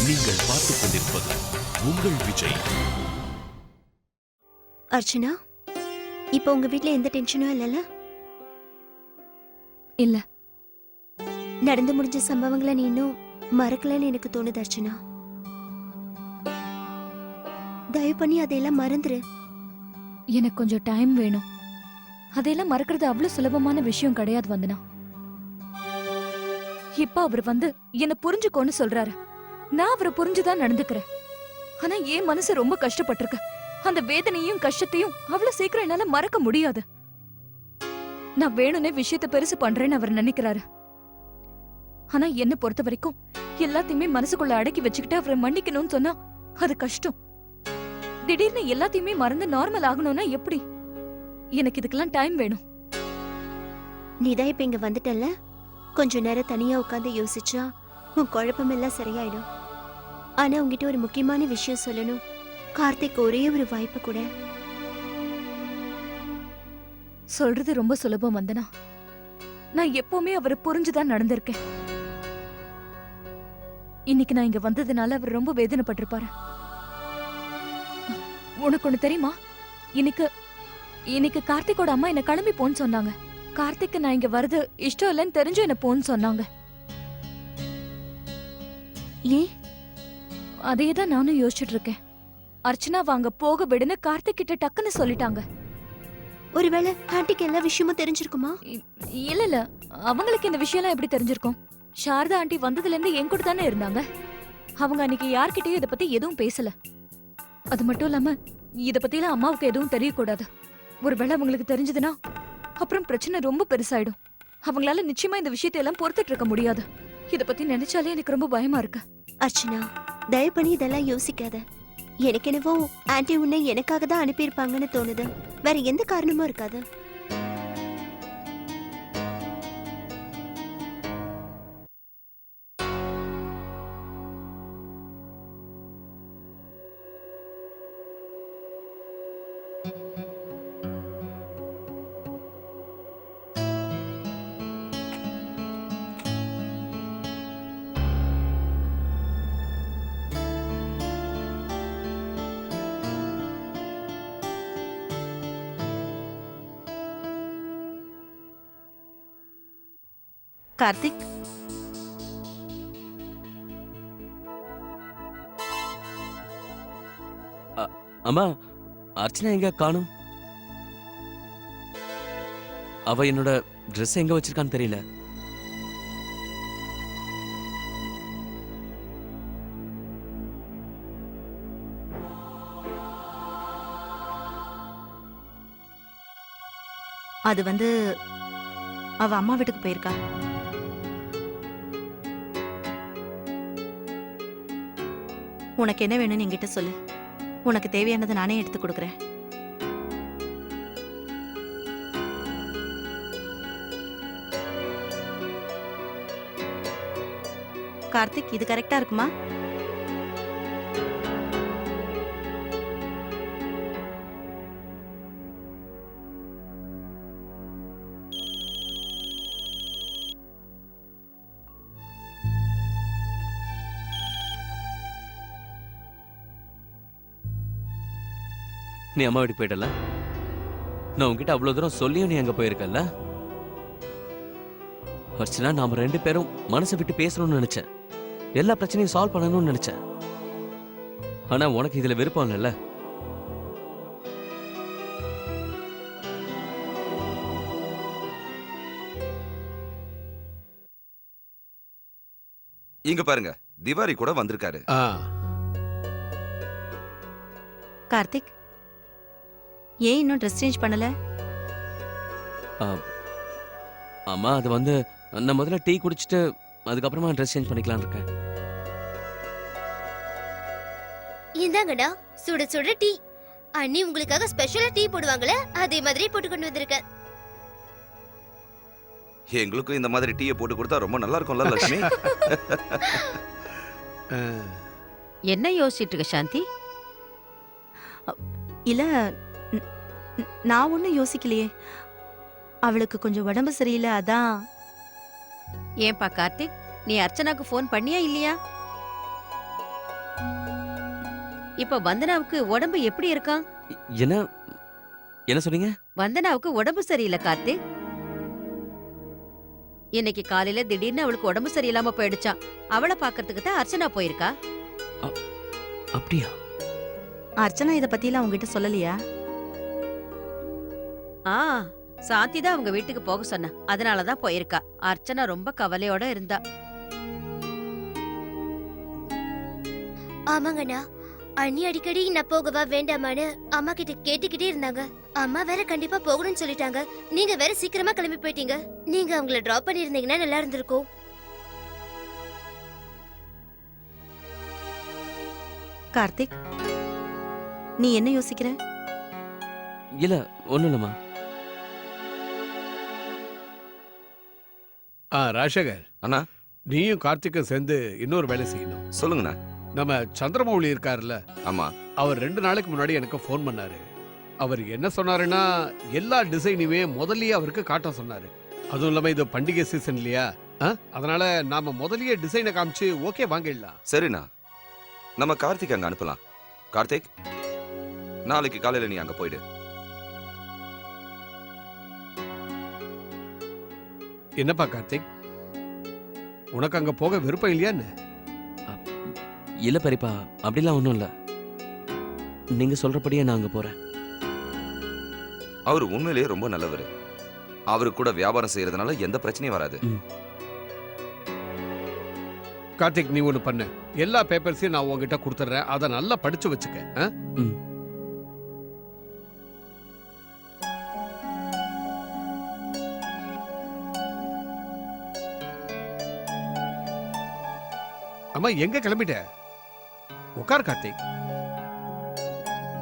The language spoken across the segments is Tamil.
நீங்கள் பார்த்துக் கொண்டிருப்பது உங்கள் விஜய். அர்ச்சனா, இப்ப உங்க வீட்ல எந்த டென்ஷனும் இல்லைல்ல? இல்ல. நடந்து முடிஞ்ச சம்பவங்களை நீ இன்னும் மறக்கலன்னு எனக்கு தோணுது அர்ச்சனா. தயவு பண்ணி அதையெல்லாம் மறந்துரு. எனக்கு கொஞ்சம் டைம் வேணும். அதையெல்லாம் மறக்கிறது அவ்வளவு சுலபமான விஷயம் கிடையாது வந்தனா. இப்ப அவர் வந்து என்ன புரிஞ்சுக்கோன்னு சொல்றாரு. நான் அவரை புரிஞ்சுதான் நடந்துக்கிறேன். ஆனா என் மனசு ரொம்ப கஷ்டப்பட்டிருக்கு. அந்த வேதனையும் கஷ்டத்தையும் அவ்வளவு சீக்கிரம் என்னால மறக்க முடியாது. நான் வேணும்னே விஷயத்தை பெருசு பண்றேன்னு அவர் நினைக்கிறாரு. ஆனா என்ன பொறுத்த வரைக்கும் எல்லாத்தையுமே மனசுக்குள்ள அடக்கி வச்சுக்கிட்டு அவரை மன்னிக்கணும்னு சொன்னா அது கஷ்டம். திடீர்னு எல்லாத்தையுமே மறந்து நார்மல் ஆகணும்னா எப்படி? எனக்கு இதுக்கெல்லாம் டைம் வேணும். நீதான் இப்ப இங்க வந்துட்டல்ல, கொஞ்ச நேரம் தனியா உட்காந்து யோசிச்சா உன் குழப்பம் எல்லாம் சரியாயிடும். ஆனா உங்ககிட்ட ஒரு முக்கியமான விஷயம் சொல்லணும். கார்த்திக் ஒரே ஒரு வாய்ப்பு கூட. சொல்றது ரொம்ப சுலபம் வந்தனா. நான் எப்பவுமே அவரை புரிஞ்சுதான் நடந்திருக்கேன். இன்னைக்கு நான் இங்க வந்ததுனால அவர் ரொம்ப வேதனைப்பட்டிருப்பாரு. உனக்கு ஒண்ணு தெரியுமா? இன்னைக்கு கார்த்திகோட அம்மா என்ன கிளம்பி போன்னு சொன்னாங்க. கார்த்திக் நான் இங்க வருது இஷ்டம் இல்லைன்னு தெரிஞ்சு என்ன போன்னு சொன்னாங்க. ஏன்? அதையேதான் நானும் யோசிச்சுட்டு இருக்கேன். அர்ச்சனா வாங்க போக விடுன்னு கார்த்திக் கிட்ட டக்குன்னு சொல்லிட்டாங்க. ஒருவேளை ஆண்டிக்கு எல்லா விஷயமும் தெரிஞ்சிருக்குமா? இல்ல, அவங்களுக்கு இந்த விஷயம்லாம் எப்படி தெரிஞ்சிருக்கும்? சாரதா ஆண்டி வந்ததுல இருந்து என் கூட தானே இருந்தாங்க. அவங்க அன்னைக்கு யார்கிட்டயும் இத பத்தி எதுவும் பேசல. அது மட்டும் இல்லாம இத பத்திலாம் அம்மாவுக்கு எதுவும் தெரியக்கூடாது. ஒருவேளை அவங்களுக்கு தெரிஞ்சதுன்னா அப்புறம் பிரச்சனை ரொம்ப பெருசாயிடும். அவங்களால நிச்சயமா இந்த விஷயத்தை எல்லாம் பொறுத்துட்டு இருக்க முடியாது. இத பத்தி நினைச்சாலே எனக்கு ரொம்ப பயமா இருக்கு. அர்ச்சனா, தயவு பண்ணி இதெல்லாம் யோசிக்காத. எனக்கு என்னவோ ஆன்டி உன்னை எனக்காக தான் அனுப்பியிருப்பாங்கன்னு தோணுது. வேற எந்த காரணமும் இருக்காது. கார்த்திக், அம்மா, அர்ச்சனா எங்க காணும்? அவ என்னோட ட்ரெஸ் எங்க வச்சிருக்கான்னு தெரியல. அது வந்து அவ அம்மா வீட்டுக்கு போயிருக்கா. உனக்கு என்ன வேணும்னு என்கிட்ட சொல்லு. உனக்கு தேவையானதை நானே எடுத்து கொடுக்குறேன். கார்த்திக், இது கரெக்டா இருக்குமா? நீ அம்மா வீட்டுக்கு போயிட்டல? நான் உன்கிட்ட அவ்வளவு தூரம் சொல்லியும் நீ அங்க போயிருக்கல? அர்ச்சனா, நாம ரெண்டு பேரும் மனசை விட்டு பேசணும்னு நினைச்சேன். எல்லா பிரச்சனையும் சால்வ் பண்ணணும்னு நினைச்சேன். ஆனா உனக்கு இதுல விருப்பம் இல்லைல்ல? இங்க பாருங்க, திவாரி கூட வந்திருக்காரு. கார்த்திக், ஏன் இன்னும் ட்ரெஸ் சேஞ்ச் பண்ணல? அம்மா, அது வந்து நான் முதல்ல டீ குடிச்சிட்டு அதுக்கப்புறமா ட்ரெஸ் சேஞ்ச் பண்ணிக்கலாம்னு இருக்கேன். இந்தாங்கடா சுட சுட டீ. அண்ணி உங்களுக்காக ஸ்பெஷலா டீ போடுவாங்களே, அதே மாதிரி போட்டு கொண்டு வந்திருக்கேன். எங்களுக்கும் இந்த மாதிரி டீயை போட்டு கொடுத்தா ரொம்ப நல்லா இருக்கும்ல லட்சுமி? என்ன யோசிச்சுட்டு இருக்க சாந்தி? இல்ல, நான் ஒன்னும் யோசிக்கலையே. அவளுக்கு கொஞ்சம் உடம்பு சரியில்லை, அதான். ஏன்பா கார்த்திக், நீ அர்ச்சனாக்கு ஃபோன் பண்ணியா இல்லையா? இப்ப வந்தனாவுக்கு உடம்பு எப்படி இருக்கான்? என்ன என்ன சொன்னீங்க? வந்தனாவுக்கு உடம்பு சரியில்லை கார்த்திக். இன்னைக்கு காலையில திடீர்னு அவளுக்கு உடம்பு சரியில்லாம போயிடுச்சாம். அவளை பாக்கறதுக்கு தான் அர்ச்சனா போயிருக்கா. அப்படியா? அர்ச்சனா இத பத்திலாம் உங்ககிட்ட சொல்லலையா? ஆ, சாந்தி தான் அவங்க வீட்டுக்கு போக சொன்னா. அதனாலதான் போயிருக்கா. அர்ச்சனா ரொம்ப கவலையோட இருந்தா. ஆமாங்கண்ணா, அண்ணி அடிக்கடி நான் போகவா வேண்டாமான்னு அம்மா கிட்ட கேட்டுக்கிட்டே இருந்தாங்க. அம்மா வேற கண்டிப்பா போகணும்னு சொல்லிட்டாங்க. நீங்க வேற சீக்கிரமா கிளம்பி போயிட்டீங்க. நீங்க அவங்கள டிராப் பண்ணிருந்தீங்கன்னா நல்லா இருந்திருக்கும். கார்த்திக், நீ என்ன யோசிக்கிற? இல்ல ஒண்ணும் இல்லம்மா. ராஜசேகர் அண்ணா. நீயும் கார்த்திக்கும் சேர்ந்து இன்னொரு வேலை செய்யணும். சொல்லுங்கண்ணா. நம்ம சந்திரமௌலி இருக்காருல்ல, ஆமா. அவர் 2 நாளைக்கு முன்னாடி எனக்கு ஃபோன் பண்ணாரு. அவர் என்ன சொன்னாருன்னா, எல்லா டிசைனையுமே முதல்லயே அவருக்கு காட்ட சொன்னாரு. அதுவும் இல்லாம இது பண்டிகை சீசன் இல்லையா, அதனால நாம முதல்லயே டிசைனை காமிச்சு ஓகே வாங்கிடலாம். சரிண்ணா, நம்ம கார்த்திக் அங்க அனுப்பலாம். கார்த்திக், நாளைக்கு காலையில நீ அங்க போயிடு. என்னப்பா கார்த்திக், உனக்கு அங்க போக விருப்பம் இல்லையா என்ன? இல்ல பெரியப்பா, அப்படிலாம் ஒண்ணும் இல்ல. நீங்க சொல்றபடியே நான் அங்க போறேன். அவர் உண்மையிலேயே ரொம்ப நல்லவர். அவரு கூட வியாபாரம் செய்யறதுனால எந்த பிரச்சனையும் வராது. கார்த்திக், நீ ஒண்ணு பண்ணு. எல்லா பேப்பர்ஸையும் நான் உங்ககிட்ட கொடுத்துட்றேன். அதை நல்லா படிச்சு வச்சுக்க. அம்மா, எங்க கிளம்பிட்ட? உட்கார் கார்த்திக்.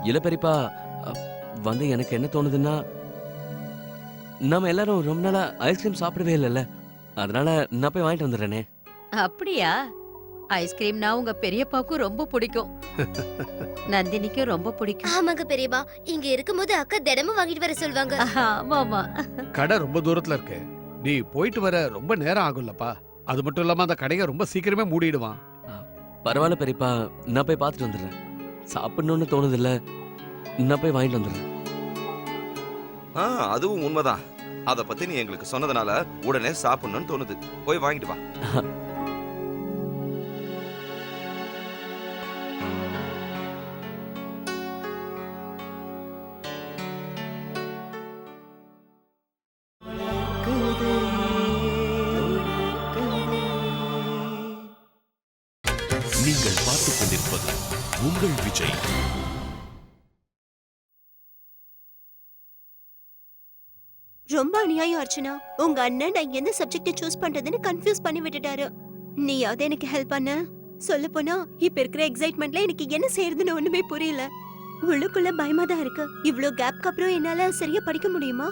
இல்ல பெரியப்பா, வந்து எனக்கு என்ன தோணுதுன்னா, நாம எல்லாரும் ரொம்ப நாளா ஐஸ்கிரீம் சாப்பிடவே இல்லைல்ல, அதனால நான் போய் வாங்கிட்டு வந்துடுறேனே. அப்படியா? ஐஸ்கிரீம்னா உங்க பெரியப்பாவுக்கும் ரொம்ப பிடிக்கும். நந்தினிக்கும் ரொம்ப பிடிக்கும். ஆமாங்க பெரியப்பா, இங்க இருக்கும்போது அக்கா தினமும் வாங்கிட்டு வர சொல்வாங்க. ஆமாமா. கடை ரொம்ப தூரத்துல இருக்கு. நீ போயிட்டு வர ரொம்ப நேரம் ஆகும்லப்பா. அது மட்டும் இல்லாம அந்த கடையை ரொம்ப சீக்கிரமே மூடிடுவான். பரவாயில்ல பெரியப்பா, நான் போய் பார்த்துட்டு வந்துடுறேன். சாப்பிடணும்னு தோணுது இல்ல, நான் போய் வாங்கிட்டு வந்துடுறேன். அதுவும் உண்மைதான். அத பத்தி நீ எங்களுக்கு சொன்னதுனால உடனே சாப்பிடணும்னு தோணுது. போய் வாங்கிட்டு வா. நீங்கள் பார்த்துக் கொண்டிருப்பது உங்கள் விஜய். ரொம்ப அநியாயம் அர்ச்சனா. உங்க அண்ணன் நான் எந்த சப்ஜெக்ட் சூஸ் பண்றதுன்னு கன்ஃபியூஸ் பண்ணி விட்டுட்டாரு. நீயாவது எனக்கு ஹெல்ப் பண்ண. சொல்ல போனா இப்ப இருக்கிற எக்ஸைட்மெண்ட்ல எனக்கு என்ன செய்யறதுன்னு ஒண்ணுமே புரியல. உள்ளுக்குள்ள பயமா தான் இருக்கு. இவ்ளோ கேப்க்கு அப்புறம் என்னால சரியா படிக்க முடியுமா?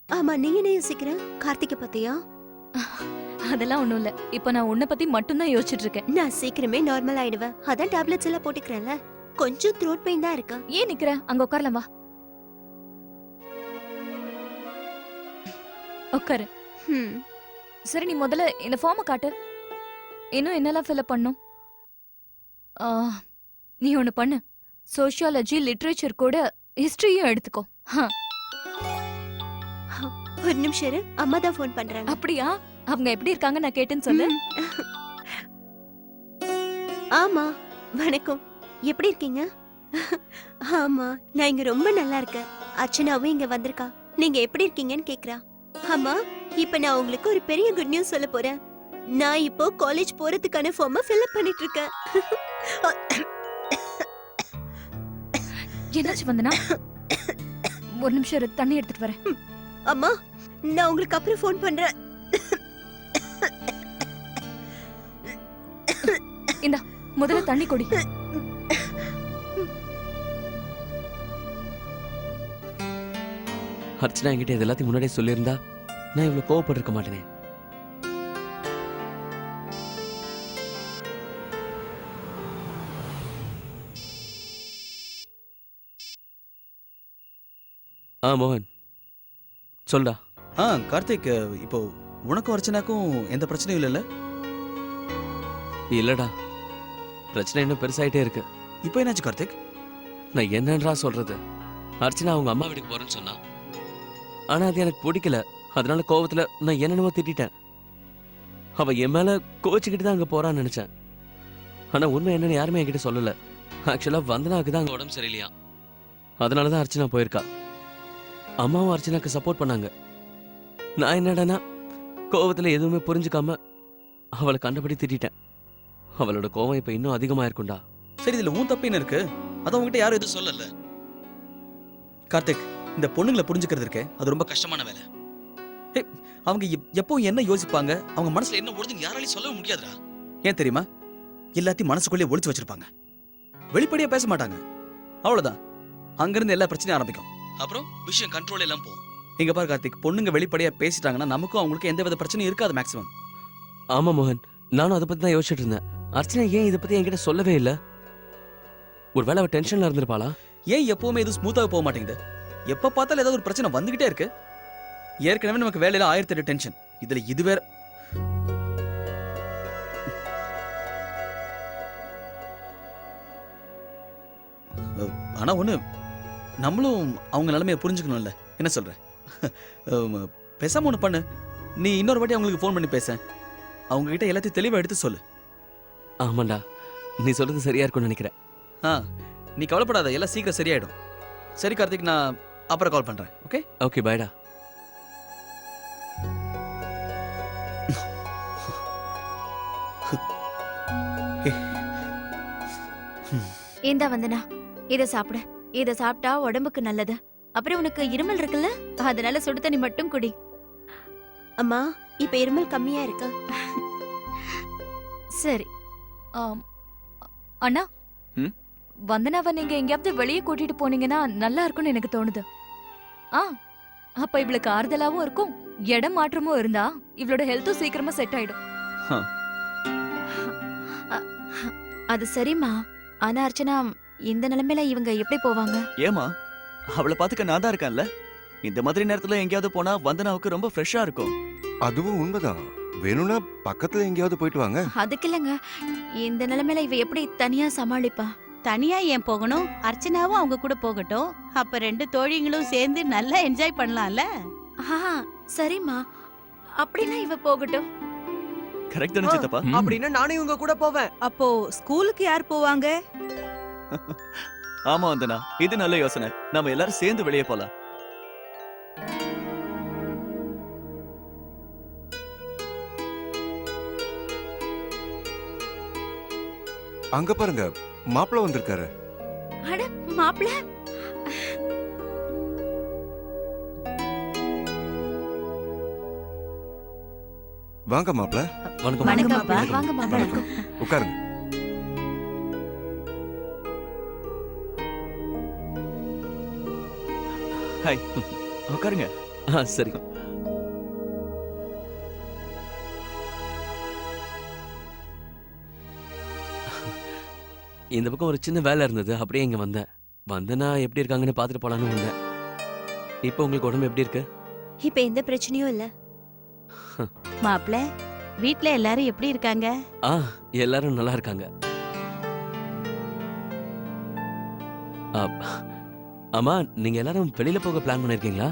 ஆமா, நீ என்ன யோசிக்கிற? கார்த்திகை பத்தியா? அதெல்லாம் ஒண்ணும் இல்ல. இப்ப நான் உன்னை பத்தி மட்டும்தான் யோசிச்சுட்டு இருக்கேன். நான் சீக்கிரமே நார்மல் ஆயிடுவேன். அதான் டேப்லெட்ஸ் எல்லாம் போட்டுக்கிறேன்ல. கொஞ்சம் த்ரோட் பெயின் தான் இருக்கு. ஏன் நிக்கிற? அங்க உட்காரலாம், வா. உட்காரு. சரி, நீ முதல்ல இந்த ஃபார்மை காட்டு. இன்னும் என்னெல்லாம் ஃபில்அப் பண்ணும்? நீ ஒண்ணு பண்ணு. சோஷியாலஜி, லிட்ரேச்சர் கூட ஹிஸ்டரியும் எடுத்துக்கோ. ஒரு நிமிஷம் இரு, அம்மா தான் ஃபோன் பண்றாங்க. அப்படியா? அவங்க எப்படி இருக்காங்க நான் கேட்டேன்னு சொல்லு. ஆமா, வணக்கம். எப்படி இருக்கீங்க? ஆமா, நான் இங்க ரொம்ப நல்லா இருக்கேன். அர்ச்சனாவும் இங்க வந்திருக்கா. நீங்க எப்படி இருக்கீங்கன்னு கேக்குறா. ஆமா, இப்ப நான் உங்களுக்கு ஒரு பெரிய குட் நியூஸ் சொல்ல போறேன். நான் இப்போ காலேஜ் போறதுக்கான ஃபார்மை ஃபில்அப் பண்ணிட்டு இருக்கேன். என்னாச்சு வந்தனா? ஒரு நிமிஷம் இரு, தண்ணி எடுத்துட்டு வரேன். அம்மா, நான் உங்களுக்கு அப்புறம் ஃபோன் பண்றேன். இந்தா, முதல்ல தண்ணி குடி. அர்ச்சனா என்கிட்ட இது எல்லாத்தையும் முன்னாடியே சொல்லியிருந்தா நான் இவ்வளவு கோவப்பட்டிருக்க மாட்டேனே. மோகன் சொல்டா. கார்த்திக், இப்போ உனக்கும் அர்ச்சனாக்கும் எந்த பிரச்சனையும் இல்லைல்ல? இல்லடா, பிரச்சனை இன்னும் பெருசாயிட்டே இருக்கு. இப்போ என்னாச்சு கார்த்திக்? நான் என்னன்றா சொல்றது? அர்ச்சனா அவங்க அம்மா வீட்டுக்கு போறேன்னு சொன்னா. ஆனா அது எனக்கு பிடிக்கல. அதனால கோவத்துல நான் என்னென்னமோ திட்டிட்டேன். அவ என் மேல கோச்சுக்கிட்டு தான் அங்க போறான்னு நினைச்சேன். ஆனா உண்மை என்னன்னு யாருமே என்கிட்ட சொல்லல. ஆக்சுவலா வந்தனாக்கு தான் அங்க உடம்பு சரியில்லையா. அதனாலதான் அர்ச்சனா போயிருக்கா. அம்மாவும் அர்ச்சனாக்கு சப்போர்ட் பண்ணாங்க. நான் என்னடானா கோவத்துல எதுவுமே புரிஞ்சுக்காம அவளை கண்டபடி திட்டிட்டேன். அவளோட கோவம் இப்ப இன்னும் அதிகமா இருக்கும்டா. சரி, இதுல உன் தப்பு என்ன இருக்கு? அதான் உங்ககிட்ட யாரும் எதுவும் சொல்லல. கார்த்திக், இந்த பொண்ணுங்களை புரிஞ்சுக்கிறது இருக்கே, அது ரொம்ப கஷ்டமான வேலை. ஏய், அவங்க எப்போ என்ன யோசிப்பாங்க, அவங்க மனசுல என்ன ஓடுதுன்னு யாராலையும் சொல்லவே முடியாதுடா. ஏன் தெரியுமா? எல்லாத்தையும் மனசுக்குள்ளே ஒளிச்சு வச்சிருப்பாங்க. வெளிப்படையா பேச மாட்டாங்க. அவ்வளவுதான். அங்கிருந்து எல்லா பிரச்சனையும் ஆரம்பிக்கும். அப்புறம் விஷயம் கண்ட்ரோல் எல்லாம் போகும். இங்க பாரு கார்த்திக், பொண்ணுங்க வெளிப்படையா பேசிட்டாங்கன்னா நமக்கும் அவங்களுக்கும் எந்த வித பிரச்சனையும் இருக்காது மேக்ஸிமம். ஆமா மோகன், நானும் அதை பத்தி தான் யோசிச்சுட்டு இருந்தேன். அர்ச்சனா ஏன் இதை பத்தி என்கிட்ட சொல்லவே இல்ல? ஒருவேளை அவ டென்ஷன்ல இருந்திருப்பாளா? ஏன் எப்பவுமே இது ஸ்மூத்தாக போக மாட்டேங்குது? எப்ப பார்த்தாலும் ஏதாவது ஒரு பிரச்சனை வந்துகிட்டே இருக்கு. ஏற்கனவே நமக்கு வேலையில 1008 டென்ஷன், இதுல இது வேற. ஆனா ஒண்ணு, நம்மளும் அவங்க நிலைமையை புரிஞ்சுக்கணும்ல. என்ன சொல்ற? பேசாம ஒண்ணு பண்ணு, நீ இன்னொரு வாட்டி அவங்களுக்கு ஃபோன் பண்ணி பேச. அவங்க கிட்ட எல்லாத்தையும் தெளிவா எடுத்து சொல்லு. ஆமாண்டா, நீ சொல்றது சரியா இருக்கும்னு நினைக்கிறேன். நீ கவலைப்படாத, எல்லாம் சீக்கிரம் சரியாயிடும். சரி கார்த்திக், நான் அப்புறம் கால் பண்றேன். ஓகே? ஓகே, பாய்டா. இந்தா வந்தனா, இத சாப்பிடு. இத சாப்பிட்டா உடம்புக்கு நல்லது. அப்புறம் உனக்கு இருமல் இருக்குல்ல, அதனால சுடு தண்ணி மட்டும் குடி. அம்மா, இப்ப இருமல் கம்மியா இருக்கு. சரி. ஆம். அண்ணா, ம்? வந்தனாவை நீங்க எங்கேயாவது வெளியே கூட்டிட்டு போனீங்கன்னா நல்லா இருக்கும்னு எனக்கு தோணுது. அப்ப இவளுக்கு ஆறுதலாவும் இருக்கும், இடம் மாற்றமும் இருந்தா இவளோட ஹெல்த்தும் சீக்கிரமா செட் ஆயிடும். அது சரிம்மா. ஆனா அர்ச்சனா, இந்த நிலைமையில இவங்க எப்படி போவாங்க? ஏமா, அவளை பாத்துக்க நான் தான் இருக்கேன்ல. இந்த மாதிரி நேரத்துல எங்கேயாவது போனா வந்தனாவுக்கு ரொம்ப ஃப்ரெஷ்ஷா இருக்கும். அதுவும் உண்மைதான். வேணும்னா பக்கத்துல எங்கேயாவது போயிட்டு வாங்க. அதுக்கு இல்லங்க, இந்த நிலைமையில இவ எப்படி தனியா சமாளிப்பா? தனியா ஏன் போகணும்? அர்ச்சனாவும் அவங்க கூட போகட்டும். அப்ப 2 தோழிங்களும் சேர்ந்து நல்லா என்ஜாய் பண்ணலாம்ல. சரிம்மா, அப்படின்னா இவ போகட்டும். கரெக்ட் தானே சித்தப்பா? அப்படின்னா நானும் இவங்க கூட போவேன். அப்போ ஸ்கூலுக்கு யார் போவாங்க? ஆமா வந்தனா, இது நல்ல யோசனை. நாம எல்லாரும் சேர்ந்து வெளியே போலாம். அங்க பாருங்க, மாப்பிள்ள வந்திருக்காரு. அட மாப்ள, வாங்க மாப்பிள்ள, வணக்கம். வணக்கம்ப்பா. வாங்க மாப்ள. வணக்கம். உட்காருங்க. ஹாய், உட்காருங்க. சரி. இந்த பக்கம் ஒரு சின்ன வேலை இருந்தது, அப்படியே இங்க வந்தேன். வந்தனா எப்படி இருக்காங்கன்னு பாத்துட்டு போலான்னு வந்தேன். இப்போ உங்களுக்கு உடம்பு எப்படி இருக்கு? இப்ப எந்த பிரச்சனையும் இல்ல. மாப்ள, வீட்ல எல்லாரும் எப்படி இருக்காங்க? எல்லாரும் நல்லா இருக்காங்க. அம்மா, நீங்க எல்லாரும் வெளியில போக பிளான் பண்ணிருக்கீங்களா?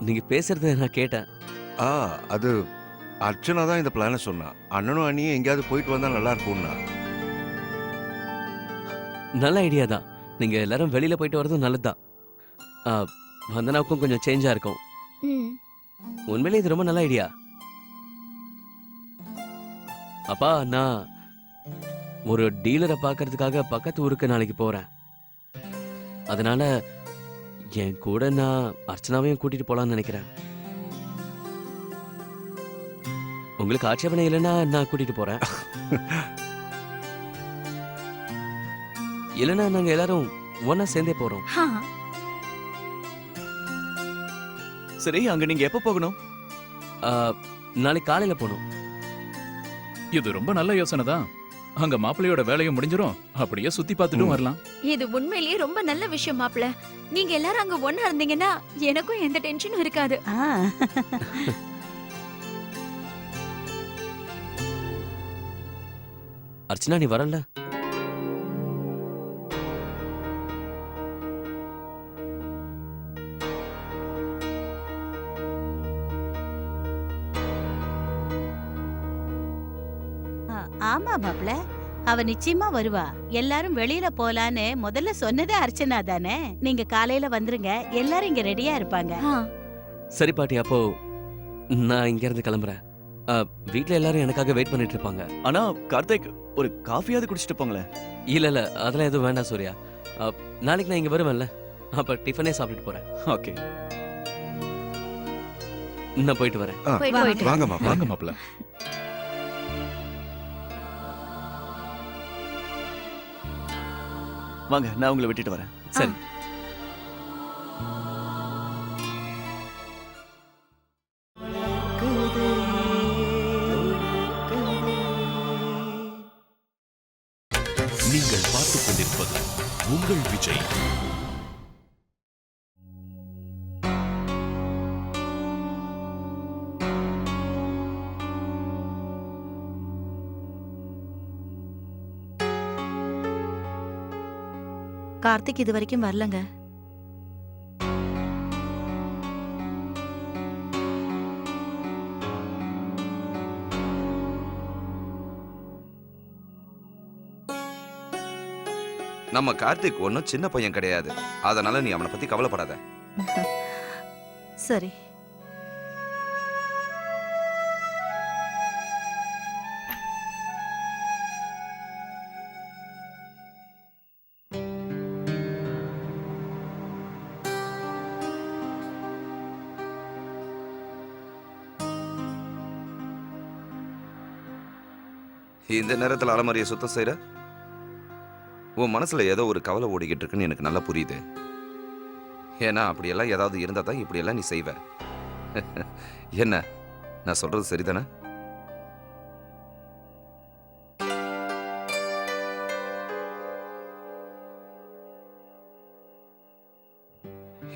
நீங்க பேசுறத நான் கேட்டேன். அது அர்ச்சனா தான் இந்த பிளான சொன்னா. அண்ணனும் அண்ணியும் எங்கேயாவது போயிட்டு வந்தா நல்லா இருக்கும்னா. நல்ல ஐடியா தான். நீங்க எல்லாரும் வெளியில போயிட்டு வரதும் நல்லதுதான். வந்தனாவுக்கும் கொஞ்சம் சேஞ்சா இருக்கும். உண்மையிலே இது ரொம்ப நல்ல ஐடியா. அப்பா, நான் ஒரு டீலரை பார்க்கறதுக்காக பக்கத்து ஊருக்கு நாளைக்கு போறேன். அதனால என் கூட நான் அர்ச்சனாவையும் கூட்டிட்டு போலான்னு நினைக்கிறேன். உங்களுக்கு ஆட்சேபனை இல்லைன்னா நான் கூட்டிட்டு போறேன். இல்லைன்னா நாங்க எல்லாரும் ஒன்னா சேர்ந்தே போறோம். சரி, அங்க நீங்க எப்ப போகணும்? நாளைக்கு காலையில போகணும். இது ரொம்ப நல்ல யோசனை தான். அங்க மாப்பிள்ளையோட வேலையும் முடிஞ்சிரும், அப்படியே சுத்தி பார்த்துட்டும் வரலாம். இது உண்மையிலேயே ரொம்ப நல்ல விஷயம் மாப்ள. நீங்க எல்லாரும் அங்க ஒண்ணா இருந்தீங்கன்னா எனக்கும் எந்த டென்ஷனும் இருக்காது. அர்ச்சனா நீ வரல? ஆமா மாப்ள, அவ நிச்சயமா வருவா. எல்லாரும் வெளியில போலான்னு முதல்ல சொன்னதே அர்ச்சனா தானே. நீங்க காலையில வந்துருங்க, எல்லாரும் இங்க ரெடியா இருப்பாங்க. சரி பாட்டி, அப்போ நான் இங்க இருந்து கிளம்புறேன். வீட்ல எல்லாரும் எனக்காக வெயிட் பண்ணிட்டு இருப்பாங்க. ஆனா கார்த்திக், ஒரு காஃபியாவது குடிச்சிட்டு போங்களேன். இல்ல அதெல்லாம் எதுவும் வேண்டாம் சூர்யா. நாளைக்கு நான் இங்க வருவேன்ல, அப்ப டிஃபனே சாப்பிட்டு போறேன். ஓகே. நான் போயிட்டு வரேன். வாங்க மாப்பிள்ள. வாங்க மாப்பிள்ள. வாங்க, நான் உங்களை விட்டுட்டு வரேன். சரி. நீங்கள் பார்த்துக் கொண்டிருப்பது உங்கள் விஜய். கார்த்திக் இது வரைக்கும் வரலங்க. நம்ம கார்த்திக் ஒன்னும் சின்ன பையன் கிடையாது. அதனால நீ அவனை பத்தி கவலைப்படாத. சரி. இந்த நேரத்துல அலமாரியை சுத்தம் செய்யற? உன் மனசுல ஏதோ ஒரு கவலை ஓடிக்கிட்டு இருக்குன்னு எனக்கு நல்லா புரியுது. ஏன்னா அப்படியெல்லாம் ஏதாவது இருந்தா தான் இப்படியெல்லாம் நீ செய்வ. என்ன, நான் சொல்றது சரிதானே?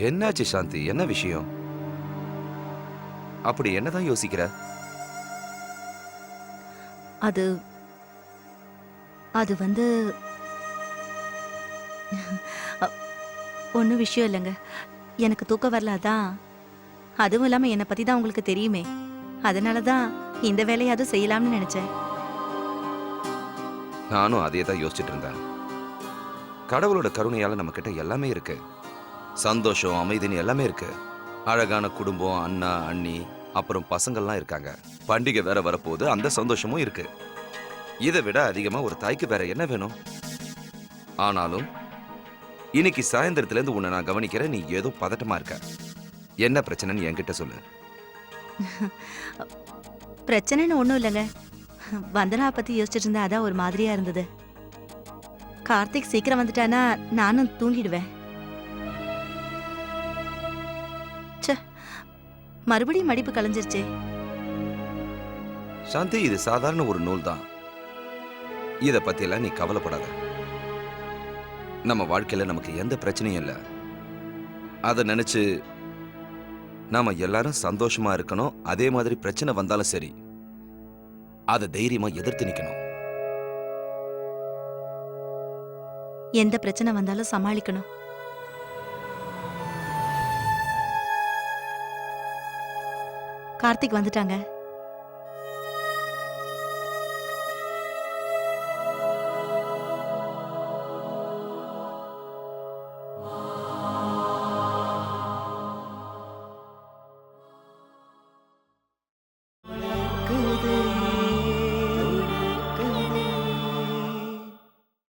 என்னாச்சு சாந்தி, என்ன விஷயம்? அப்படி என்னதான் யோசிக்கிற? அது வந்து ஒன்றும் விஷயம் இல்லைங்க. எனக்கு தூக்கம் வரல, அதான். அதுவும் இல்லாமல் என்னை பற்றி தான் உங்களுக்கு தெரியுமே, அதனால தான் இந்த வேலையாவது செய்யலாம்னு நினச்சேன். நானும் அதே தான் யோசிச்சுட்டு இருந்தேன். கடவுளோட கருணையால நம்ம கிட்ட எல்லாமே இருக்கு. சந்தோஷம், அமைதின்னு எல்லாமே இருக்கு. அழகான குடும்பம், அண்ணா அண்ணி, அப்புறம் பசங்கள்லாம் இருக்காங்க. பண்டிகை வேற வரப்போகுது, அந்த சந்தோஷமும் இருக்கு. இதை விட அதிகமா ஒரு தாய்க்கு வேற என்ன வேணும்? ஆனாலும் இன்னைக்கு சாயந்தரத்துல இருந்து உன்னை நான் கவனிக்கிறேன், நீ ஏதோ பதட்டமா இருக்க. என்ன பிரச்சனைன்னு என்கிட்ட சொல்லு. பிரச்சனைன்னு ஒன்றும் இல்லைங்க. வந்தனா பற்றி யோசிச்சுட்டு இருந்தேன், அதான் ஒரு மாதிரியா இருந்தது. கார்த்திக் சீக்கிரம் வந்துட்டானா நானும் தூங்கிடுவேன். மறுபடியும் மடிப்பு கலைஞ்சிருச்சே. சாந்தி, இது சாதாரண ஒரு நூல் தான். இத பத்தி எல்லாம் நீ கவலைப்படாத. நம்ம வாழ்க்கையில நமக்கு எந்த பிரச்சனையும் இல்லை. அதை நினைச்சு நாம எல்லாரும் சந்தோஷமா இருக்கணும். அதே மாதிரி பிரச்சனை வந்தாலும் சரி, அதை தைரியமா எதிர்த்து நிக்கணும். எந்த பிரச்சனை வந்தாலும் சமாளிக்கணும். கார்த்திக் வந்துட்டாங்க.